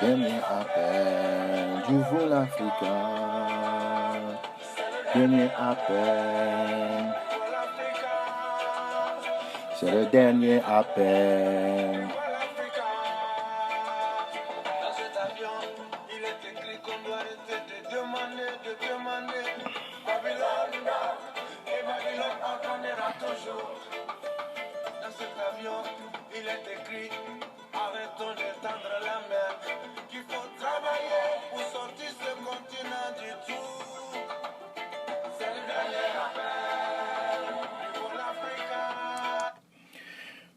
Dernier appel du vol africain. Dernier appel. C'est le dernier appel. Dans cet avion, il est écrit qu'on doit arrêter de demander. Babylone, et Babylone entendra toujours. Dans cet avion, il est écrit, arrêtons de tendre la main. Qu'il faut travailler pour sortir ce continent du tout. C'est le dernier appel du vol africain.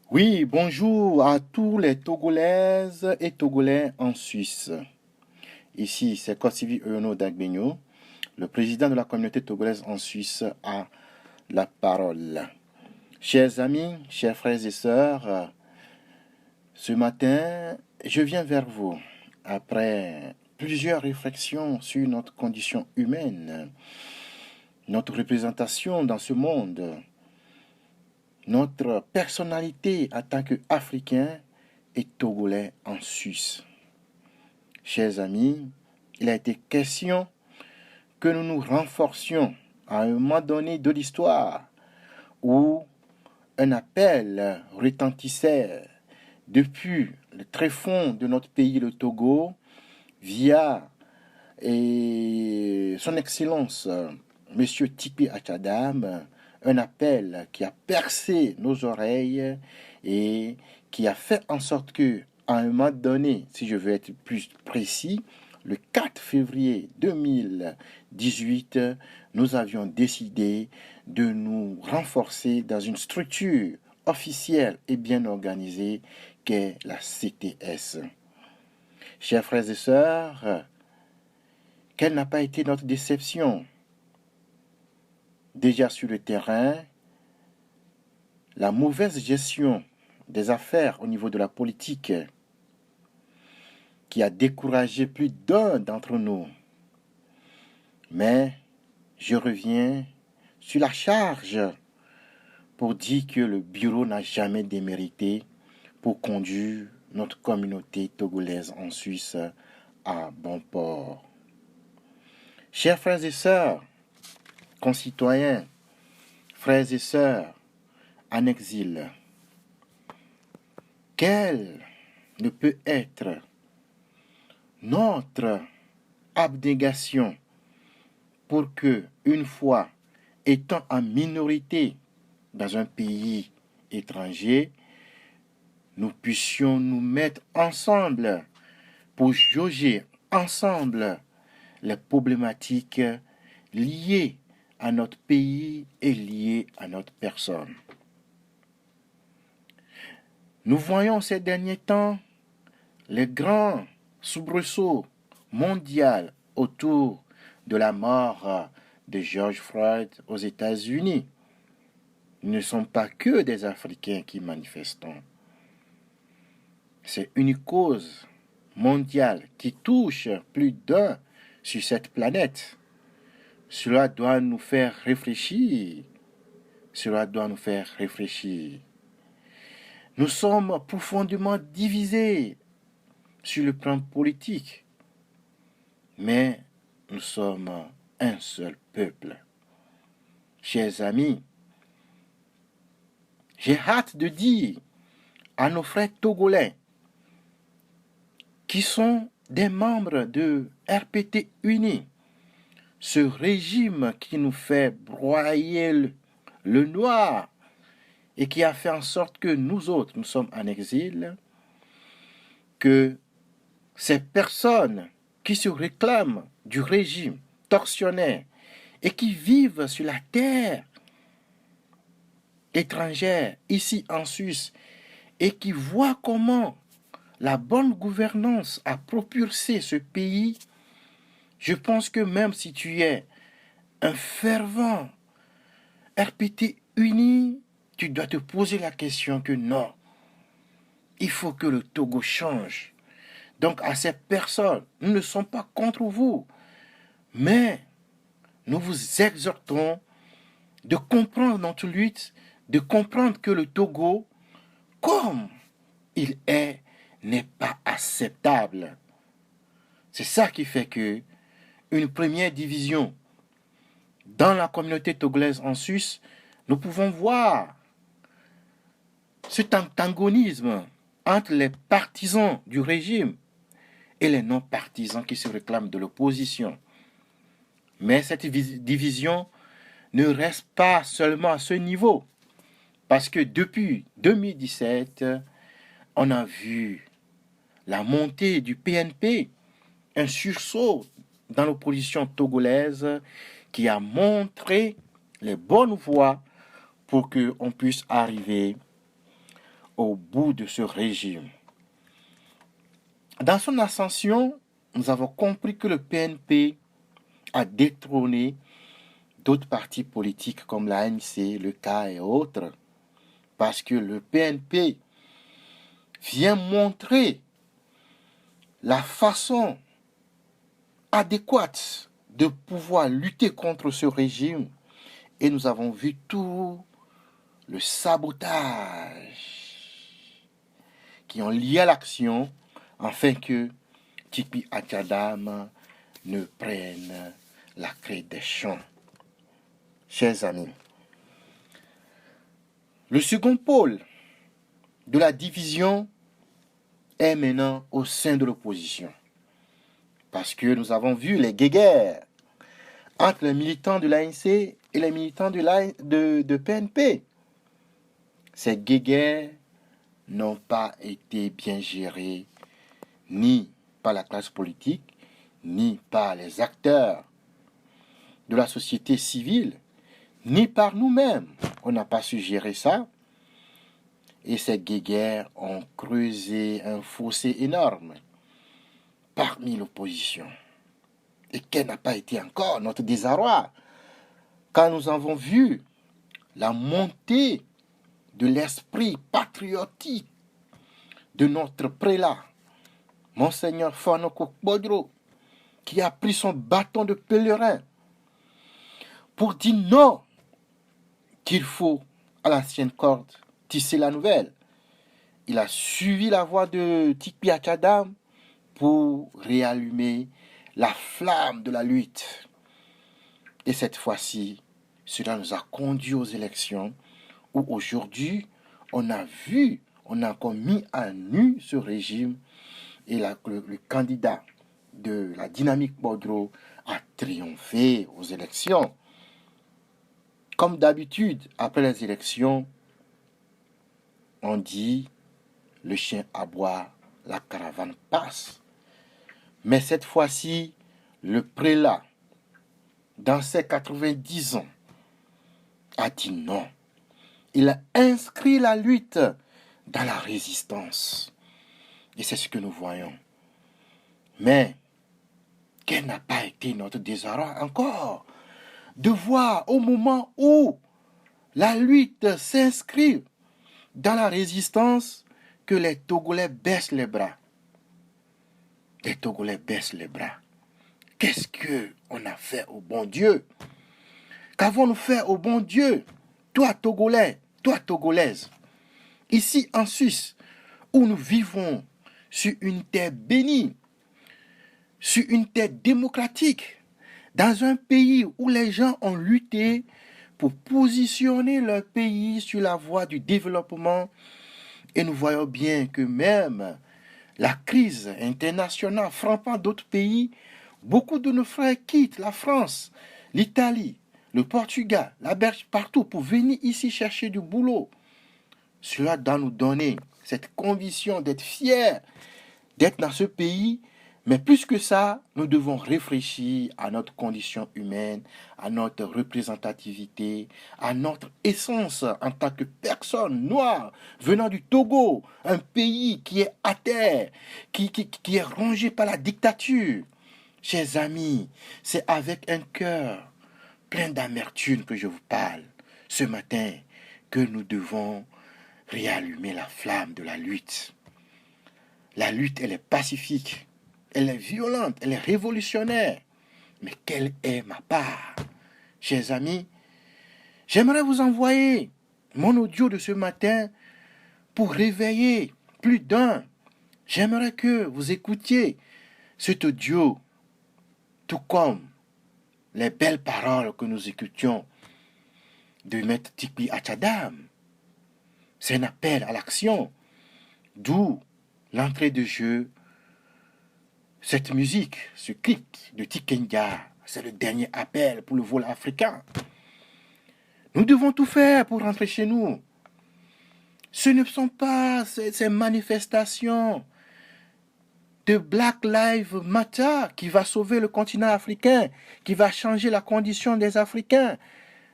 Oui, bonjour à tous les Togolaises et Togolais en Suisse. Ici, c'est Kossivi Euno Dagbenyo, le président de la communauté togolaise en Suisse, a la parole. Chers amis, chers frères et sœurs, ce matin, je viens vers vous après plusieurs réflexions sur notre condition humaine, notre représentation dans ce monde, notre personnalité en tant qu'Africains et Togolais en Suisse. Chers amis, il a été question que nous nous renforcions à un moment donné de l'histoire où un appel retentissait depuis le tréfonds de notre pays, le Togo, via son Excellence, M. Tipi Achadam, un appel qui a percé nos oreilles et qui a fait en sorte que, à un moment donné, si je veux être plus précis, le 4 février 2018, nous avions décidé de nous renforcer dans une structure officielle et bien organisée qu'est la CTS. Chers frères et sœurs, quelle n'a pas été notre déception? Déjà sur le terrain, la mauvaise gestion des affaires au niveau de la politique qui a découragé plus d'un d'entre nous. Mais je reviens sur la charge pour dire que le bureau n'a jamais démérité pour conduire notre communauté togolaise en Suisse à bon port. Chers frères et sœurs, concitoyens, frères et sœurs en exil, quelle ne peut être notre abnégation pour que, une fois étant en minorité dans un pays étranger, nous puissions nous mettre ensemble pour jauger ensemble les problématiques liées à notre pays et liées à notre personne. Nous voyons ces derniers temps les grands soubresauts mondiaux autour de la mort de George Floyd aux États-Unis. Nous ne sommes pas que des Africains qui manifestons. C'est une cause mondiale qui touche plus d'un sur cette planète. Cela doit nous faire réfléchir. Cela doit nous faire réfléchir. Nous sommes profondément divisés sur le plan politique, mais nous sommes un seul peuple. Chers amis, j'ai hâte de dire à nos frères togolais qui sont des membres de RPT Uni, ce régime qui nous fait broyer le noir et qui a fait en sorte que nous autres, nous sommes en exil, que ces personnes qui se réclament du régime tortionnaire et qui vivent sur la terre étrangère, ici en Suisse, et qui voient comment la bonne gouvernance a propulsé ce pays, je pense que même si tu es un fervent RPT uni, tu dois te poser la question que non, il faut que le Togo change. Donc à ces personnes, nous ne sommes pas contre vous, mais nous vous exhortons de comprendre notre lutte, de comprendre que le Togo, comme il est, n'est pas acceptable. C'est ça qui fait que une première division dans la communauté togolaise en Suisse, nous pouvons voir cet antagonisme entre les partisans du régime et les non-partisans qui se réclament de l'opposition. Mais cette division ne reste pas seulement à ce niveau, parce que depuis 2017, on a vu la montée du PNP, un sursaut dans l'opposition togolaise qui a montré les bonnes voies pour qu'on puisse arriver au bout de ce régime. Dans son ascension, nous avons compris que le PNP a détrôné d'autres partis politiques comme l'ANC, le K et autres, parce que le PNP vient montrer la façon adéquate de pouvoir lutter contre ce régime, et nous avons vu tout le sabotage qui ont lié à l'action afin que Tikpi Achadam ne prenne la clé des champs. Chers amis, le second pôle de la division est maintenant au sein de l'opposition. Parce que nous avons vu les guéguerres entre les militants de l'ANC et les militants de PNP. Ces guéguerres n'ont pas été bien gérées ni par la classe politique, ni par les acteurs de la société civile, ni par nous-mêmes. On n'a pas su gérer ça. Et ces guéguerres ont creusé un fossé énorme parmi l'opposition. Et quel n'a pas été encore notre désarroi quand nous avons vu la montée de l'esprit patriotique de notre prélat, Monseigneur Fanoko Bodro, qui a pris son bâton de pèlerin pour dire non, qu'il faut à l'ancienne corde tisser la nouvelle. Il a suivi la voie de Tikpi Achadam pour réallumer la flamme de la lutte. Et cette fois-ci, cela nous a conduit aux élections où aujourd'hui, on a encore mis à nu ce régime et le candidat de la dynamique Bodro a triomphé aux élections. Comme d'habitude, après les élections, on dit le chien aboie, la caravane passe. Mais cette fois-ci, le prélat, dans ses 90 ans, a dit non. Il a inscrit la lutte dans la résistance. Et c'est ce que nous voyons. Mais, quel n'a pas été notre désarroi encore de voir au moment où la lutte s'inscrit dans la résistance que les Togolais baissent les bras. Les Togolais baissent les bras. Qu'est-ce qu'on a fait au bon Dieu? Qu'avons-nous fait au bon Dieu? Toi Togolais, toi Togolaise, ici en Suisse, où nous vivons sur une terre bénie, sur une terre démocratique, dans un pays où les gens ont lutté pour positionner leur pays sur la voie du développement. Et nous voyons bien que même la crise internationale frappant d'autres pays, beaucoup de nos frères quittent la France, l'Italie, le Portugal, la Belgique, partout pour venir ici chercher du boulot. Cela doit nous donner cette conviction d'être fiers d'être dans ce pays. Mais plus que ça, nous devons réfléchir à notre condition humaine, à notre représentativité, à notre essence en tant que personne noire venant du Togo, un pays qui est à terre, qui est rongé par la dictature. Chers amis, c'est avec un cœur plein d'amertume que je vous parle ce matin que nous devons réallumer la flamme de la lutte. La lutte, elle est pacifique. Elle est violente, elle est révolutionnaire. Mais quelle est ma part? Chers amis, j'aimerais vous envoyer mon audio de ce matin pour réveiller plus d'un. J'aimerais que vous écoutiez cet audio, tout comme les belles paroles que nous écoutions de Maître Tikpi Achadam, c'est un appel à l'action, d'où l'entrée de jeu, cette musique, ce clip de Tikenja, c'est le dernier appel pour le vol africain. Nous devons tout faire pour rentrer chez nous. Ce ne sont pas ces manifestations de Black Lives Matter qui va sauver le continent africain, qui va changer la condition des Africains.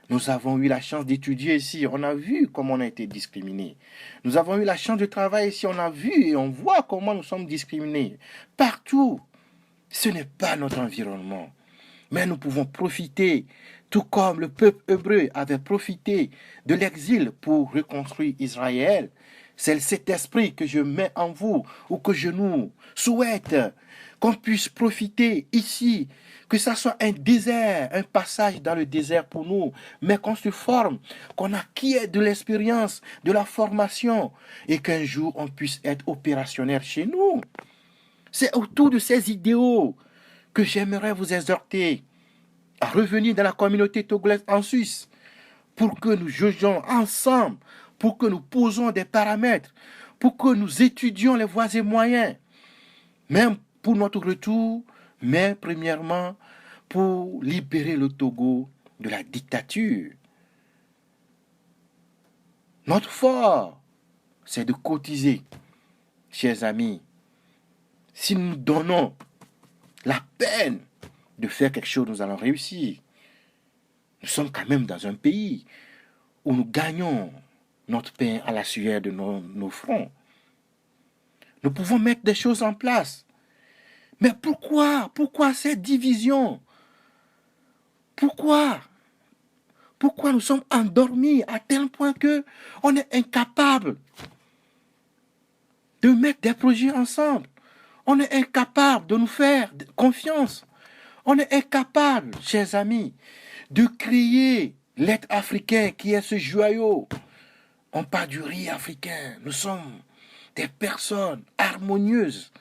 Nous avons eu la chance d'étudier ici, on a vu comment on a été discriminés. Nous avons eu la chance de travailler ici, on a vu et on voit comment nous sommes discriminés. Partout, ce n'est pas notre environnement. Mais nous pouvons profiter, tout comme le peuple hébreu avait profité de l'exil pour reconstruire Israël. C'est cet esprit que je mets en vous, ou que je nous souhaite, qu'on puisse profiter ici, que ça soit un désert, un passage dans le désert pour nous, mais qu'on se forme, qu'on acquiert de l'expérience, de la formation, et qu'un jour on puisse être opérationnel chez nous. C'est autour de ces idéaux que j'aimerais vous exhorter à revenir dans la communauté togolaise en Suisse, pour que nous jugions ensemble, pour que nous posons des paramètres, pour que nous étudions les voies et moyens, même pour notre retour, mais premièrement pour libérer le Togo de la dictature. Notre fort, c'est de cotiser, chers amis. Si nous donnons la peine de faire quelque chose, nous allons réussir. Nous sommes quand même dans un pays où nous gagnons notre pain à la sueur de nos fronts. Nous pouvons mettre des choses en place. Mais pourquoi cette division? Pourquoi nous sommes endormis à tel point que on est incapable de mettre des projets ensemble? On est incapable de nous faire confiance. On est incapable, chers amis, de créer l'être africain qui est ce joyau. On parle du riz africain. Nous sommes des personnes harmonieuses.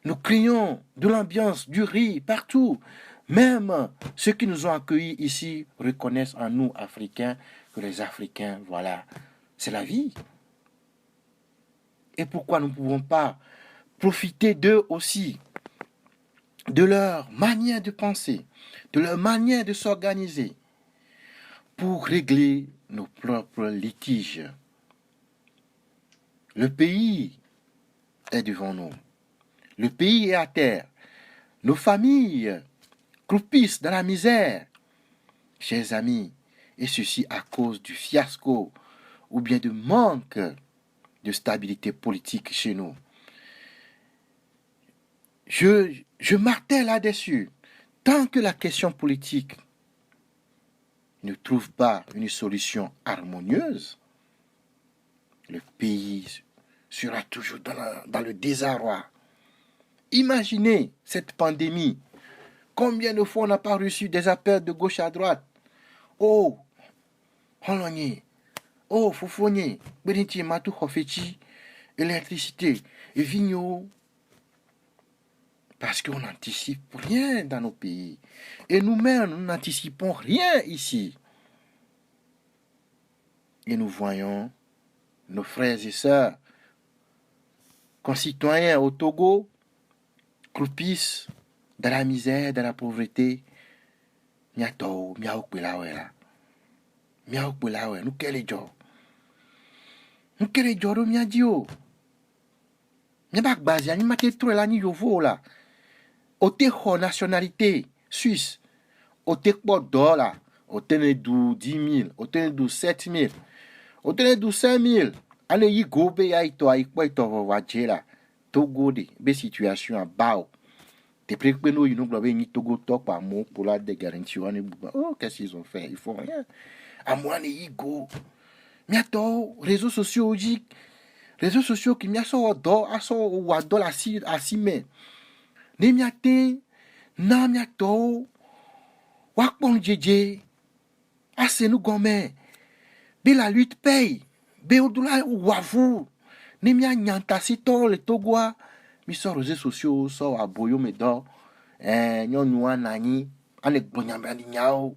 Nous créons de l'ambiance, du riz partout. Même ceux qui nous ont accueillis ici reconnaissent en nous, Africains, que les Africains, voilà, c'est la vie. Et pourquoi nous ne pouvons pas profiter d'eux aussi, de leur manière de penser, de leur manière de s'organiser, pour régler nos propres litiges. Le pays est devant nous. Le pays est à terre. Nos familles croupissent dans la misère. Chers amis, et ceci à cause du fiasco ou bien du manque de stabilité politique chez nous. Je martèle là-dessus. Tant que la question politique ne trouve pas une solution harmonieuse, le pays sera toujours dans le désarroi. Imaginez cette pandémie. Combien de fois on n'a pas reçu des appels de gauche à droite? Oh, Hologné, oh, Fofogné, Beniti Matou Hofechi, électricité, et vigno. Parce qu'on n'anticipe rien dans nos pays. Et nous-mêmes, nous n'anticipons rien ici. Et nous voyons nos frères et sœurs, concitoyens au Togo, croupissent dans la misère, dans la pauvreté. Miato, miao kwelawela. Miao kwelawela, nous quel est jo? Nous quel est jo do miadio? Miabak bazia, ni mate troela ni yovo la. Ote ho nationalité suisse. Ote kwa dollar. Ote ne dou 10 000. Ote ne dou 7 000. Ote ne dou 5 000. Ane yi gobe ya ito a ikwa ito wajela. Togo de, be situation a bao. Te prekpeno you know ni Togo tok pa mo pour la de garantie wane buba. Oh, qu'est-ce qu'ils ont fait? Ils font rien. A moi ne yi go. Miato réseaux sociaux oji. Réseaux sociaux qui miaso do aso wa dollar si men. Ne miate na miato wakpon jeje ase nou gome be la lutte paye be odula wavu ne mia nyanta si to le Togoa mi sort réseaux sociaux sort aboyo me do nyɔnu ananyi ane gbɔnyambe ani nyawo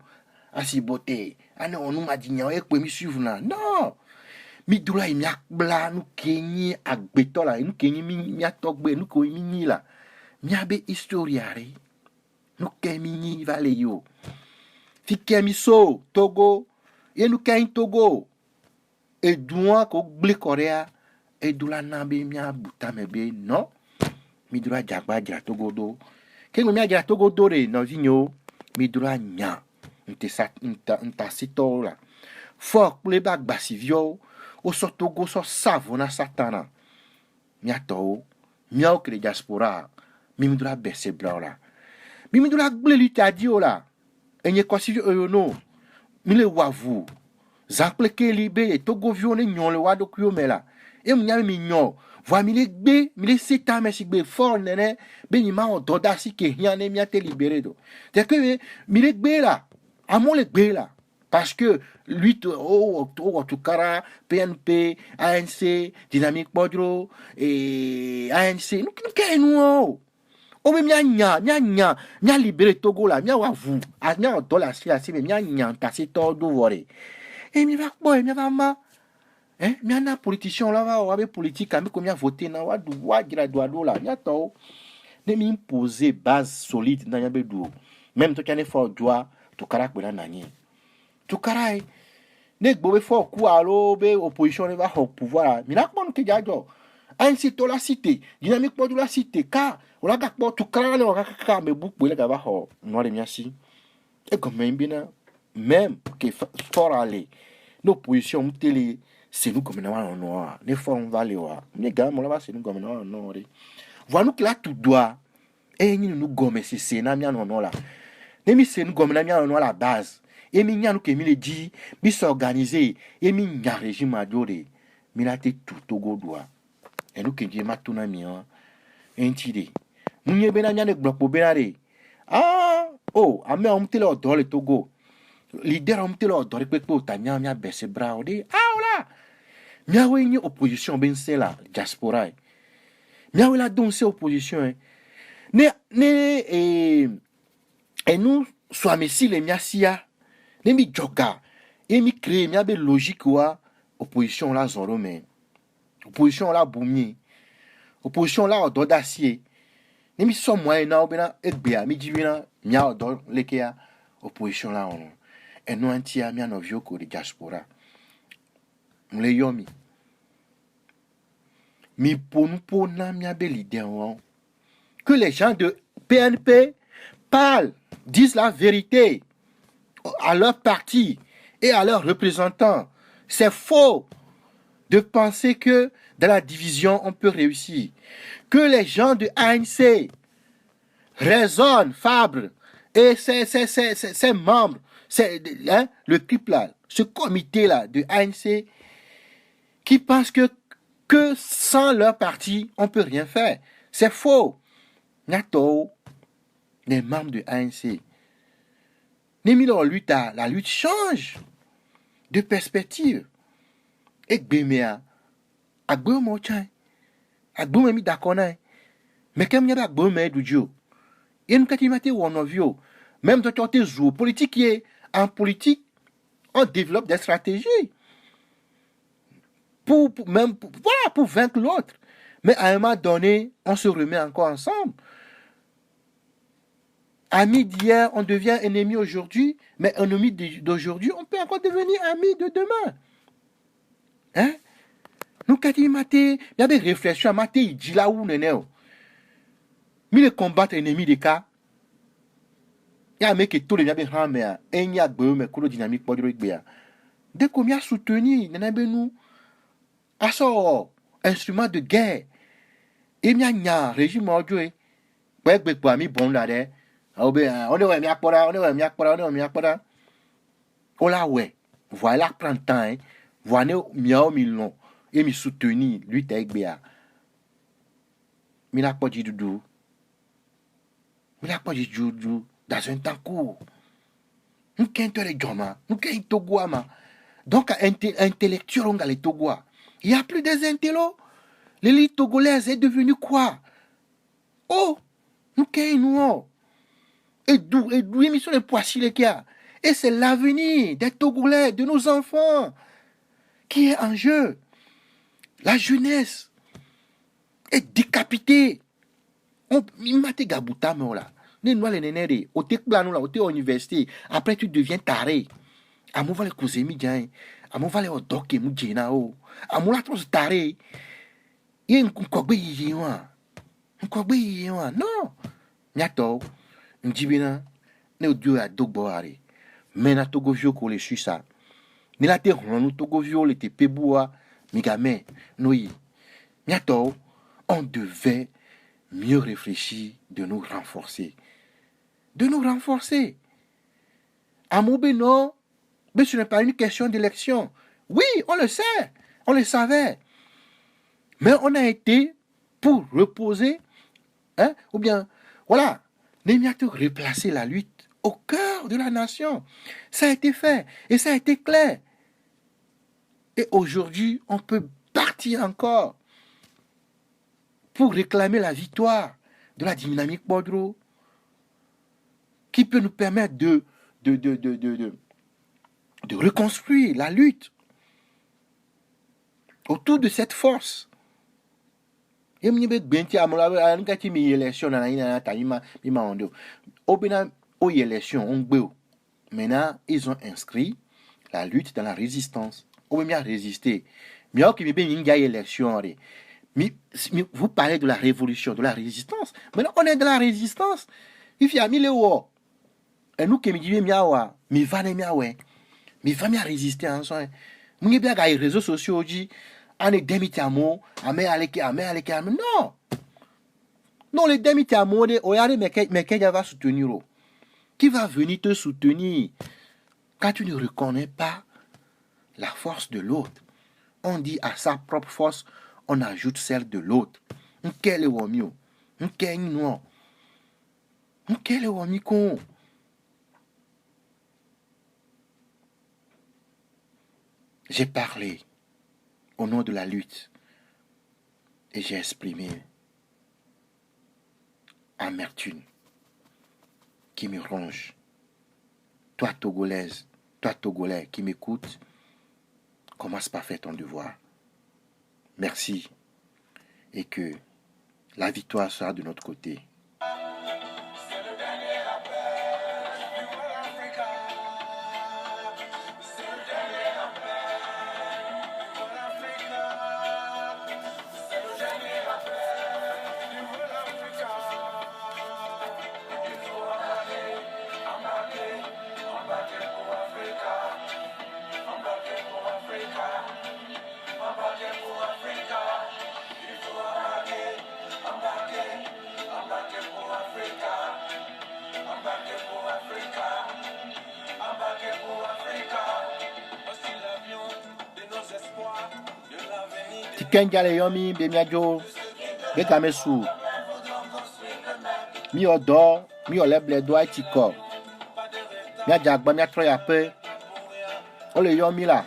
asi bote ane onu ma di nyawo ekpe mi suivre na non mi dro yi mia kpla nu kenyi agbetɔ la nu kenyi mia tɔgbe nu ko mi nyi la mia be historia re nu ke mi nyi va le yo fi ke mi so Togo ye nu ke Togo edua ko gble Korea edula na be mia buta me be non mi dro jagba gra Togo do ke mi gra Togo do re no vinyo mi dro nya nta sito la fo kple ba gbasivio o so Togo so savona satana mia to mia o kre diaspora mi dro bese bla mi dro gble litadio la enye kwasivio oyono mi le wavu zakple ke libe Togo vio ne nyon le wado kyo mela e mu nya mi nyon voa mi le gbe mi le seta me sigbe for nene be ni ma o doda si ke hian ne mi ate libéré do te que mi le gbe la amon le gbe la parce que lui Tukara PNP ANC Dynamique Podro et ANC nous ke nous o me nya libéré Togo la mia wa vous a nya dollar si asi me nya ta si to do vore e mi va boy mi va ma mi na politicien là va avec politique ami combien voter na wa du wa gira do la mia to ne mi imposer base solide na nya be do même to kane for doa Tukara pe la nanye Tukara ne gbo be for ku alo be opposition ne va au pouvoir mi na pon ke jajo ainsi to la cité Dynamique pour la cité car on a gakpo Tukara le wa ka me bu pe le ga va ho no le miasi e comme même que fort aller l'opposition télé c'est nous comme na no ne forme valewa ne ga mo la ba c'est nous comme na no re voilà nous que là tout doit et nous gomme c'est na mia no la ne mi c'est nous gomme na mia no la base et mi nya nous que mi le dit mi s'organiser et mi nya régime adoré mi la te tout Togo doit et nous que je ma tuna mi entide nous nye bena nya ne bloc benare oh ame on tele odo le Togo leader on tele odo pe o tanya mia bese bra o de ola mia we ni opposition ben c'est la diaspora mia we la donc c'est opposition et nous soit messi les mia sia ne mi joga et mi créer mia be logique wa opposition la zoro mais opposition la boumi opposition la odo d'acier ne mi so moyen na obena egbe mi divina mia odo lekea opposition la on et nous antia mia no vioko de diaspora mle yomi mi ponpo na mia be leader que les gens de PNP parlent disent la vérité à leur parti et à leurs représentants. C'est faux de penser que dans la division on peut réussir. Que les gens de ANC raisonnent, Fabre et ses membres, le clip là, ce comité là de ANC qui pensent que sans leur parti on peut rien faire. C'est faux. Nato, les membres de ANC, la lutte change de perspective. Et Béméa, Agbo Mochan, Agbo Memi Dakona, mais comme il y a Agbo Memi Dujo, et nous katimate ou on vio, même de côté zou politique qui est en politique, on développe des stratégies pour vaincre l'autre. Mais à un moment donné, on se remet encore ensemble. Amis d'hier, on devient ennemi aujourd'hui, mais ennemi d'aujourd'hui, on peut encore devenir ami de demain. Hein? Nous, quand il y a des réflexions, il dit là où on est. Mais le combattre ennemi des cas, il y a un mec qui tout le monde et il y a un dynamique pour le dire. Dès qu'on y a soutenu, nous, à son instrument de guerre, il y a un régime audio, pour ami bon là, on est miakpora. On la ouais. Voilà prend temps. Voilà miao milon et mi soutenir lui t'aigbe. Mi la pas du doudou. Mi la pas du doudou dans un temps court. Nous qu'un tole joma, nous qu'un togoama. Donc intellectuel on a les togois. Il y a plus des intellos. L'élite togolaise est devenue quoi? Oh, nous nous. Et d'où émission les poissons les kia. Et c'est l'avenir des Togolais, de nos enfants, qui est en jeu. La jeunesse est décapitée. On m'a gabuta mais là. Ne nous les nénérés. Au techplano là, au té université. Après tu deviens taré. Amu va les causer mi djain. Amu va les odoke mu djena o. Amu la trop taré. Yé nkogbe yiwa. Nkogbe yiwa. Non. Nyato. Njibina. Ne odio ya dogbo are. Mena togo vio ko le susa. Ni la te ronu togo vio le te peboa. Migame. Noi. Nyato. On devait mieux réfléchir de nous renforcer. De nous renforcer. Amoube non. Mais ce n'est pas une question d'élection. Oui, on le sait. On le savait. Mais on a été pour reposer. Hein, ou bien, voilà. Némiato replacer la lutte au cœur de la nation. Ça a été fait. Et ça a été clair. Et aujourd'hui, on peut partir encore pour réclamer la victoire de la dynamique Bodro, qui peut nous permettre de reconstruire la lutte autour de cette force. Maintenant, ils ont inscrit la lutte dans la résistance. On a résisté. Mais vous parlez de la révolution, de la résistance. Maintenant, on est dans la résistance. Il y a mille euros. Et nous qui me disons, mais va résister ensemble. Nous avons des réseaux sociaux aujourd'hui. On est démitamo, non. Non, les démitamo, mais qui va soutenir? Qui va venir te soutenir quand tu ne reconnais pas la force de l'autre? On dit à sa propre force, on ajoute celle de l'autre. Quel est le mieux? Quel est le mieux? J'ai parlé au nom de la lutte et j'ai exprimé amertume qui me ronge. Toi, Togolaise, toi, Togolais qui m'écoute, commence par faire ton devoir. Merci et que la victoire sera de notre côté. Kenjale yomi be miajo be kamesu mi odo mi oleble do aitiko mi ajagba mi atro ya pe o le yomi la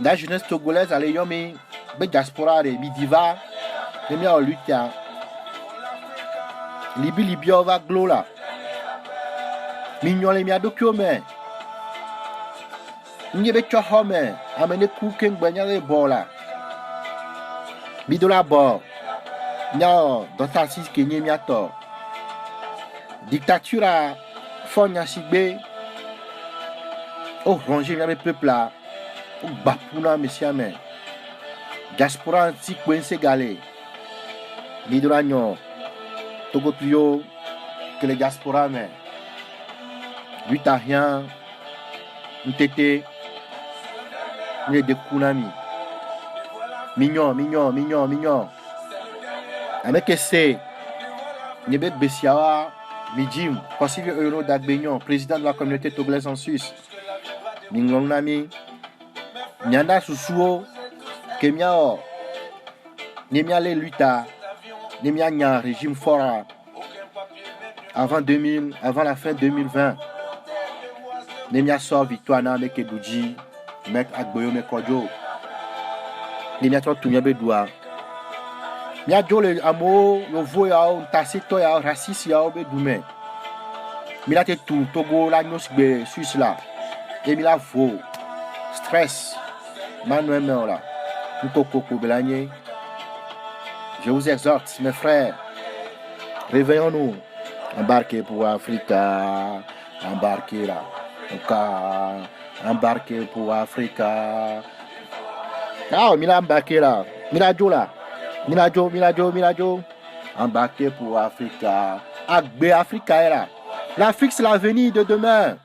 la jeunesse togolaise ale yomi be diaspora re bi diva be mi o lutia libio va glola mi nyole mi adokyo me Nye be cho home amene kuken gbanyale bola bidola bo nya dota sis kenye miato dictature fonya sigbe o ranger le peuple là o bapuna mesiame diaspora anti kwense gale bidola nyo togo tuyo que les diaspora mais lui t'as rien ntete ni de kunami mignon avec c'est Niebe Bessiawa Mijim consigliere euro d'Agbegnon président de la communauté togolaise en Suisse Minglong Nami Nyanda Susuo Kemiao Nemia le luta Nemia nya régime fort avant la fin 2020 Nemia sort victoire na avec Edouji Mek Agboyo Mekojo Nemia tro tumia bedua Mia jo le amo yo vo ya o tasito ya raciste ya o be dume. Mila te tout Togo la nyos be Suisse là. Et mila vo stress Manuel là. Nkoko belanye. Je vous exhorte mes frères, réveillons-nous. Embarquez pour Africa, embarquez là. Embarquez pour Africa. Ah, mila embarqué là. Mila jo là. Mila jo. Embarquez pour Africa. Agbe Africa est là. L'Afrique c'est l'avenir de demain.